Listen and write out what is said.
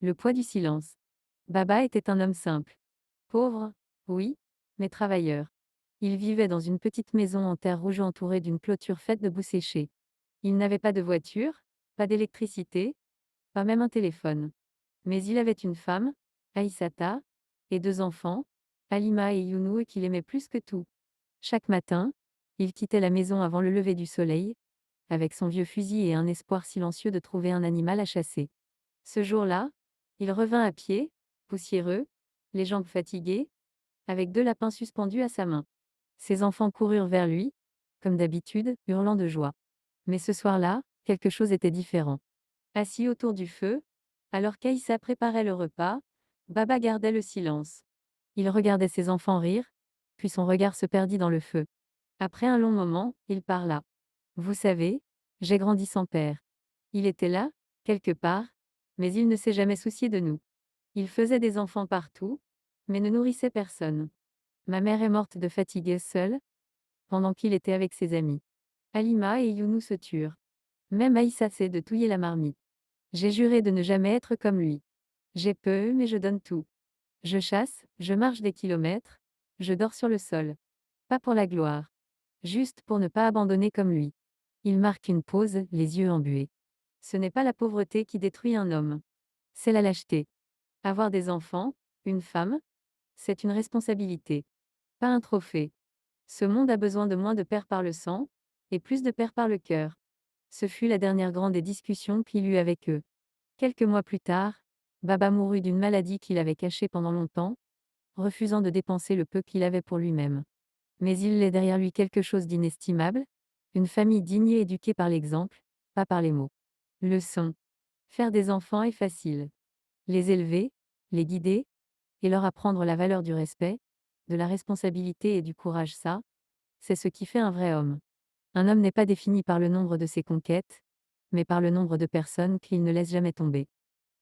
Le poids du silence. Baba était un homme simple. Pauvre, oui, mais travailleur. Il vivait dans une petite maison en terre rouge entourée d'une clôture faite de boue séchée. Il n'avait pas de voiture, pas d'électricité, pas même un téléphone. Mais il avait une femme, Aïssata, et deux enfants, Halima et Younou, et qu'il aimait plus que tout. Chaque matin, il quittait la maison avant le lever du soleil, avec son vieux fusil et un espoir silencieux de trouver un animal à chasser. Ce jour-là, il revint à pied, poussiéreux, les jambes fatiguées, avec deux lapins suspendus à sa main. Ses enfants coururent vers lui, comme d'habitude, hurlant de joie. Mais ce soir-là, quelque chose était différent. Assis autour du feu, alors qu'Aïssa préparait le repas, Baba gardait le silence. Il regardait ses enfants rire, puis son regard se perdit dans le feu. Après un long moment, il parla. Vous savez, j'ai grandi sans père. Il était là, quelque part, mais il ne s'est jamais soucié de nous. Il faisait des enfants partout, mais ne nourrissait personne. Ma mère est morte de fatigue seule, pendant qu'il était avec ses amis. Halima et Younou se turent. Même Aïssa sait de touiller la marmite. J'ai juré de ne jamais être comme lui. J'ai peu, mais je donne tout. Je chasse, je marche des kilomètres, je dors sur le sol. Pas pour la gloire. Juste pour ne pas abandonner comme lui. Il marque une pause, les yeux embués. Ce n'est pas la pauvreté qui détruit un homme. C'est la lâcheté. Avoir des enfants, une femme, c'est une responsabilité. Pas un trophée. Ce monde a besoin de moins de pères par le sang, et plus de pères par le cœur. Ce fut la dernière grande des discussions qu'il eut avec eux. Quelques mois plus tard, Baba mourut d'une maladie qu'il avait cachée pendant longtemps, refusant de dépenser le peu qu'il avait pour lui-même. Mais il laisse derrière lui quelque chose d'inestimable, une famille digne et éduquée par l'exemple, pas par les mots. Leçon. Faire des enfants est facile. Les élever, les guider, et leur apprendre la valeur du respect, de la responsabilité et du courage, ça, c'est ce qui fait un vrai homme. Un homme n'est pas défini par le nombre de ses conquêtes, mais par le nombre de personnes qu'il ne laisse jamais tomber.